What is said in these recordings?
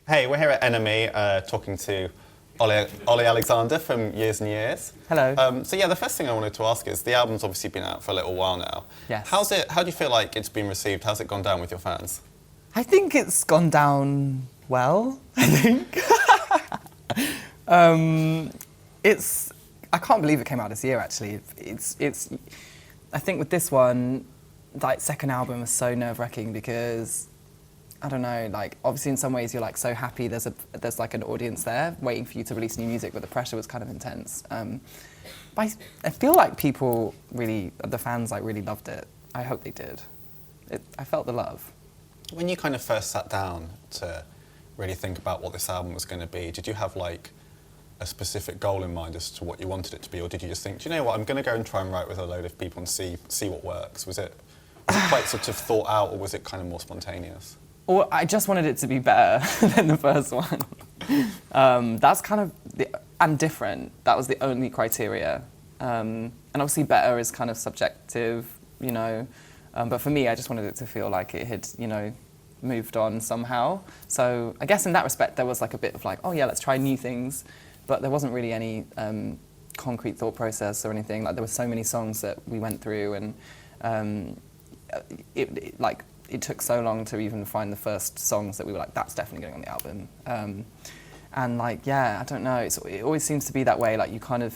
Hey, we're here at NME talking to Olly Alexander from Years and Years. Hello. So yeah, the first thing I wanted to ask is, the album's obviously been out for a little while now. Yes. How do you feel like it's been received? How's it gone down with your fans? I think it's gone down well, I think. I can't believe it came out this year, actually. I think with this one, like, second album was so nerve-wracking because, I don't know, like, obviously in some ways you're like so happy there's like an audience there waiting for you to release new music, but the pressure was kind of intense. But I feel like the fans like really loved it. I hope they did. I felt the love. When you kind of first sat down to really think about what this album was going to be, did you have like a specific goal in mind as to what you wanted it to be, or did you just think, do you know what, I'm going to go and try and write with a load of people and see what works? Was it quite sort of thought out, or was it kind of more spontaneous? Or I just wanted it to be better than the first one. That's kind of and different. That was the only criteria. And obviously better is kind of subjective, you know. But for me, I just wanted it to feel like it had, you know, moved on somehow. So I guess in that respect, there was like a bit of like, oh yeah, let's try new things. But there wasn't really any concrete thought process or anything. Like, there were so many songs that we went through, and it took so long to even find the first songs that we were like, that's definitely going on the album. And like, yeah, I don't know. It always seems to be that way. Like, you can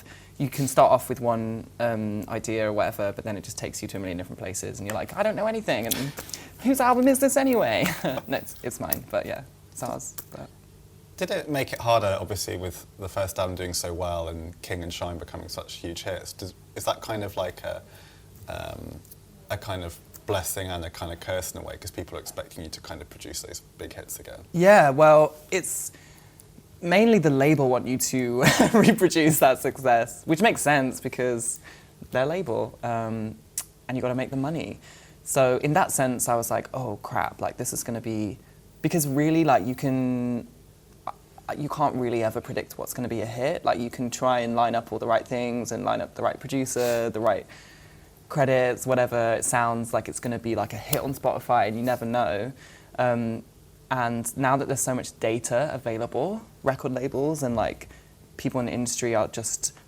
start off with one idea or whatever, but then it just takes you to a million different places, and you're like, I don't know anything, and whose album is this anyway? No, it's mine, but yeah, it's ours. But. Did it make it harder, obviously, with the first album doing so well and King and Shine becoming such huge hits? Is that kind of like a kind of blessing and a kind of curse in a way, because people are expecting you to kind of produce those big hits again? Yeah, well, it's mainly the label want you to reproduce that success, which makes sense because they're label, and you got to make the money. So in that sense, I was like, oh crap, like this is going to be, because really, like, you can't really ever predict what's going to be a hit. Like, you can try and line up all the right things and line up the right producer, the right credits, whatever. It sounds like it's going to be like a hit on Spotify, and you never know. And now that there's so much data available, record labels and like people in the industry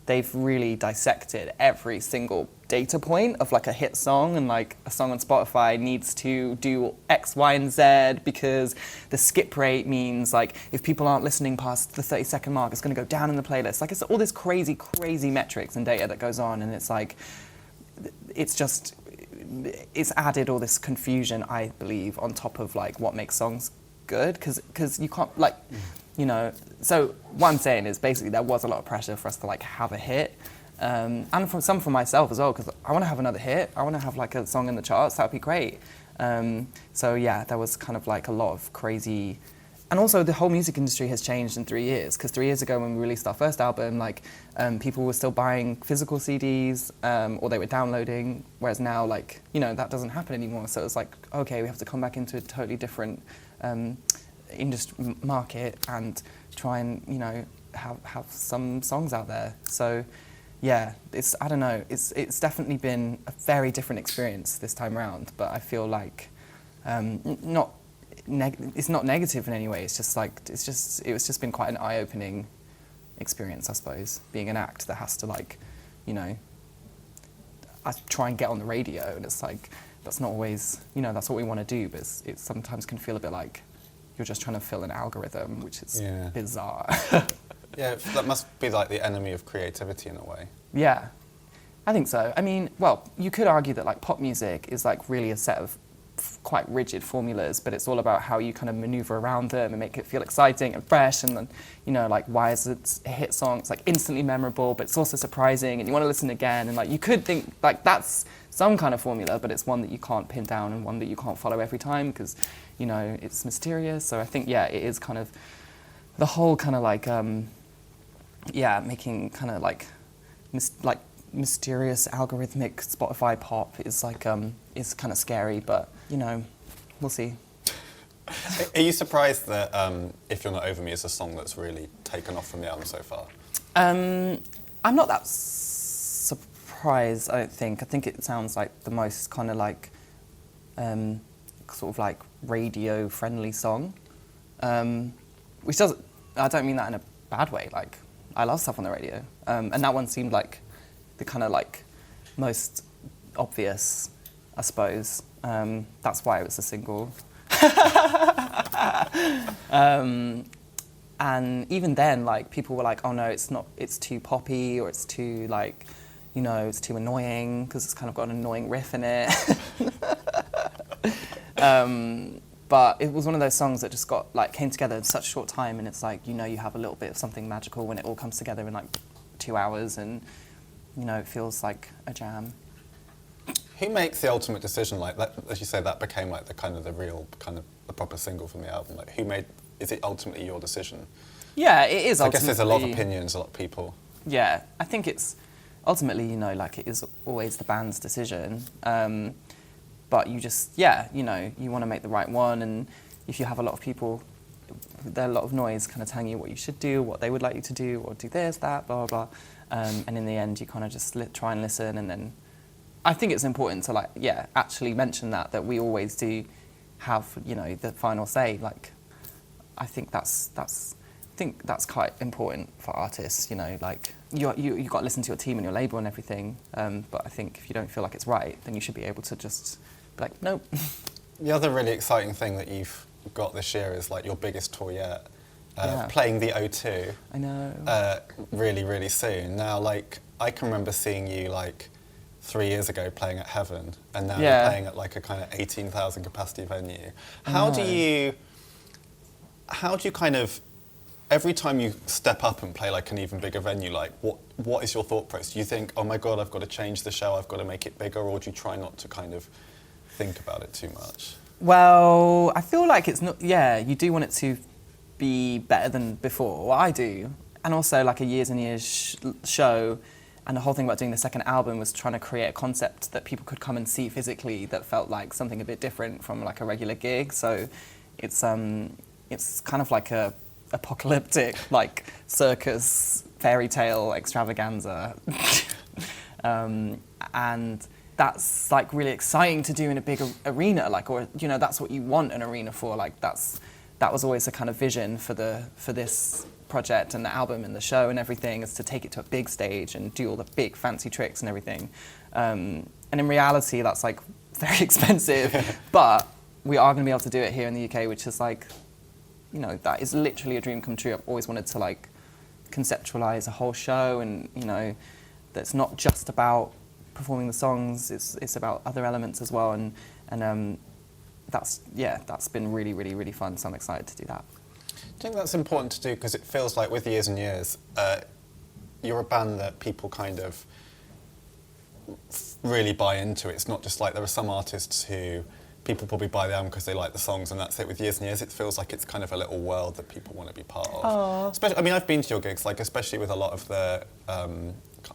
they've really dissected every single data point of like a hit song, and like a song on Spotify needs to do X, Y, and Z because the skip rate means like if people aren't listening past the 30-second mark, it's going to go down in the playlist. Like, it's all this crazy, crazy metrics and data that goes on, and it's like, it's added all this confusion, I believe, on top of like what makes songs good, because you can't, like, you know. So what I'm saying is basically there was a lot of pressure for us to like have a hit, and for myself as well, because I want to have another hit. I want to have like a song in the charts. That would be great. So yeah, there was kind of like a lot of crazy. And also, the whole music industry has changed in 3 years, because 3 years ago when we released our first album, like, people were still buying physical CDs, or they were downloading, whereas now, like, you know, that doesn't happen anymore. So it's like, okay, we have to come back into a totally different industry market and try and, you know, have some songs out there. So yeah, I don't know, it's definitely been a very different experience this time around, but I feel like it's not negative in any way. It's just been quite an eye-opening experience, I suppose, being an act that has to, like, you know, I try and get on the radio, and it's like, that's not always, you know, that's what we want to do, but it sometimes can feel a bit like you're just trying to fill an algorithm, which is bizarre. Yeah, that must be like the enemy of creativity in a way. Yeah, I think so. I mean, well, you could argue that like pop music is like really a set of quite rigid formulas, but it's all about how you kind of maneuver around them and make it feel exciting and fresh, and then, you know, like, why is it a hit song? It's like instantly memorable, but it's also surprising, and you want to listen again, and like, you could think like that's some kind of formula, but it's one that you can't pin down and one that you can't follow every time, because, you know, it's mysterious. So I think, yeah, it is kind of the whole kind of like making kind of like mysterious algorithmic Spotify pop is like is kind of scary, but, you know, we'll see. Are you surprised that If You're Not Over Me is a song that's really taken off from the album so far? I'm not that surprised, I don't think. I think it sounds like the most kind of like sort of like radio-friendly song. which doesn't, I don't mean that in a bad way. Like, I love stuff on the radio. And that one seemed like the kind of like most obvious, I suppose. That's why it was a single. And even then, like, people were like, oh no, it's too poppy, or it's too like, you know, it's too annoying because it's kind of got an annoying riff in it. But it was one of those songs that just came together in such a short time, and it's like, you know, you have a little bit of something magical when it all comes together in like 2 hours, and you know, it feels like a jam. Who makes the ultimate decision? Like that, as you say, that became like the proper single from the album. Like, is it ultimately your decision? Yeah, it is. I guess there's a lot of opinions, a lot of people. Yeah, I think it's ultimately, you know, like, it is always the band's decision. But you just, yeah, you know, you want to make the right one, and if you have a lot of people, there's a lot of noise kind of telling you what you should do, what they would like you to do, or do this, that, blah, blah, blah. And in the end, you kind of just try and listen, and then I think it's important to, like, yeah, actually mention that we always do have, you know, the final say. Like, I think that's quite important for artists, you know, like, you got to listen to your team and your label and everything, but I think if you don't feel like it's right, then you should be able to just be like, nope. The other really exciting thing that you've got this year is like your biggest tour yet, Yeah. playing the O2. I know. Really, really soon. Now, like, I can remember seeing you like 3 years ago playing at Heaven, and now Yeah. you're playing at like a kind of 18,000 capacity venue. How do you kind of, every time you step up and play like an even bigger venue, like what is your thought process? Do you think, oh my God, I've got to change the show, I've got to make it bigger, or do you try not to kind of think about it too much? Well, I feel like it's not, yeah, you do want it to be better than before. Well, I do. And also, like, a Years and Years show, and the whole thing about doing the second album was trying to create a concept that people could come and see physically that felt like something a bit different from like a regular gig. So it's kind of like a apocalyptic, like, circus fairy tale extravaganza. And that's like really exciting to do in a big arena, like, or, you know, that's what you want an arena for. Like, that was always a kind of vision for this project and the album and the show and everything, is to take it to a big stage and do all the big fancy tricks and everything. And in reality, that's like very expensive, but we are going to be able to do it here in the UK, which is like, you know, that is literally a dream come true. I've always wanted to like conceptualize a whole show, and, you know, that's not just about performing the songs, it's about other elements as well, and that's been really, really, really fun, so I'm excited to do that. I think that's important to do, because it feels like with Years and Years, you're a band that people kind of really buy into. It's not just like, there are some artists who people probably buy the album because they like the songs and that's it. With Years and Years, it feels like it's kind of a little world that people want to be part of. Aww. Especially, I mean, I've been to your gigs, like, especially with a lot of the,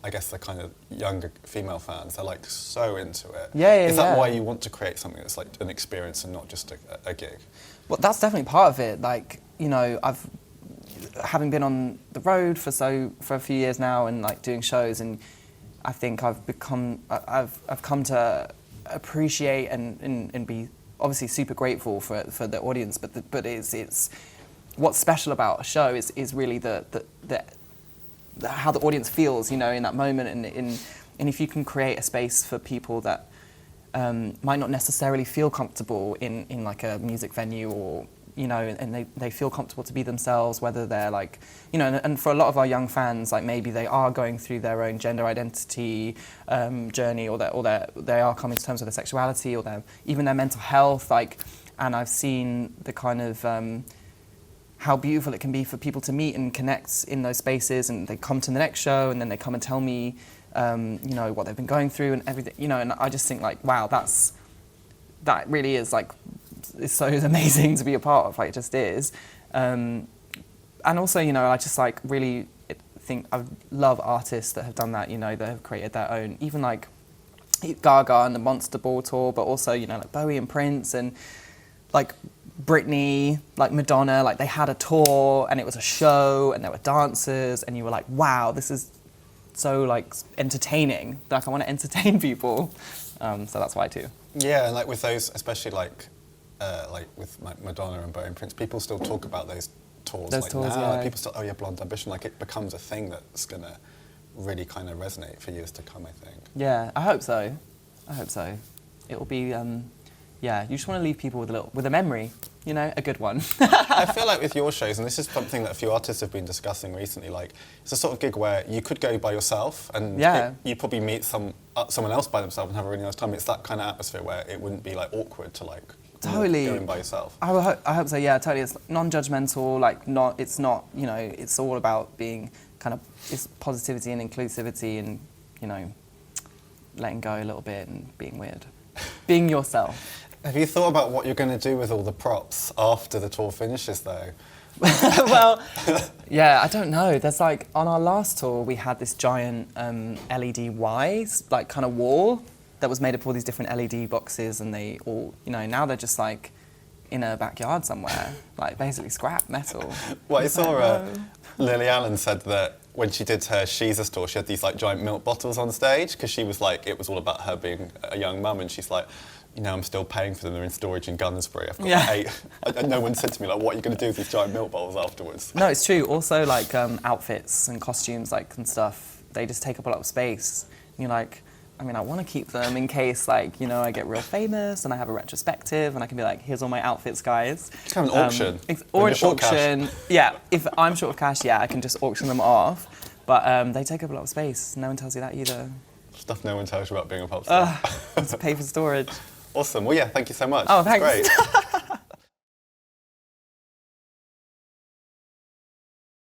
I guess, the kind of younger female fans. They're like so into it. Yeah, Is that why you want to create something that's like an experience and not just a gig? Well, that's definitely part of it. Like, you know, having been on the road for a few years now, and like doing shows, and I think I've come to appreciate and be obviously super grateful for the audience, but it's what's special about a show is really the how the audience feels, you know, in that moment, and if you can create a space for people that might not necessarily feel comfortable in like a music venue, or, you know, and they feel comfortable to be themselves, whether they're like, you know, and for a lot of our young fans, like, maybe they are going through their own gender identity journey, or they are coming to terms with their sexuality, or even their mental health, like, and I've seen the kind of how beautiful it can be for people to meet and connect in those spaces, and they come to the next show, and then they come and tell me, you know, what they've been going through and everything, you know, and I just think like, wow, that really is like, it's so amazing to be a part of, like, it just is. And also, you know, I just like really think, I love artists that have done that, you know, that have created their own, even like Gaga and the Monster Ball tour, but also, you know, like Bowie and Prince, and like Britney, like Madonna, like they had a tour and it was a show and there were dancers, and you were like, wow, this is so like entertaining. Like, I want to entertain people. So that's why too. Yeah, and like with those, especially like with like Madonna and Bowie and Prince, people still talk about those tours Those like tours, now. yeah. Like, people still, oh yeah, Blonde Ambition, like it becomes a thing that's going to really kind of resonate for years to come, I think. Yeah, I hope so. I hope so. It will be, yeah, you just want to leave people with a memory, you know, a good one. I feel like with your shows, and this is something that a few artists have been discussing recently, like it's a sort of gig where you could go by yourself and you probably meet someone else by themselves and have a really nice time. It's that kind of atmosphere where it wouldn't be like awkward to like Totally. go in by yourself. I hope so, yeah, totally. It's non-judgmental, like it's not, you know, it's all about being kind of, it's positivity and inclusivity and, you know, letting go a little bit and being weird. Being yourself. Have you thought about what you're going to do with all the props after the tour finishes, though? Well, yeah, I don't know. There's like, on our last tour, we had this giant LED like kind of wall that was made up of all these different LED boxes, and they all, you know, now they're just like in a backyard somewhere, like basically scrap metal. Well, I saw Lily Allen said that when she did her She's tour, she had these like giant milk bottles on stage because she was like, it was all about her being a young mum, and she's like, you know, I'm still paying for them. They're in storage in Gunnersbury. I've got 8. And no one said to me like, what are you going to do with these giant milk bottles afterwards? No, it's true. Also, like outfits and costumes, like and stuff, they just take up a lot of space. And you're like, I mean, I want to keep them in case, like, you know, I get real famous and I have a retrospective and I can be like, here's all my outfits, guys. It's kind of an auction. Or an auction. Yeah, if I'm short of cash, yeah, I can just auction them off. But they take up a lot of space. No one tells you that either. Stuff no one tells you about being a pop star. It's pay for storage. Awesome. Well, yeah, thank you so much. Oh, thanks. Great.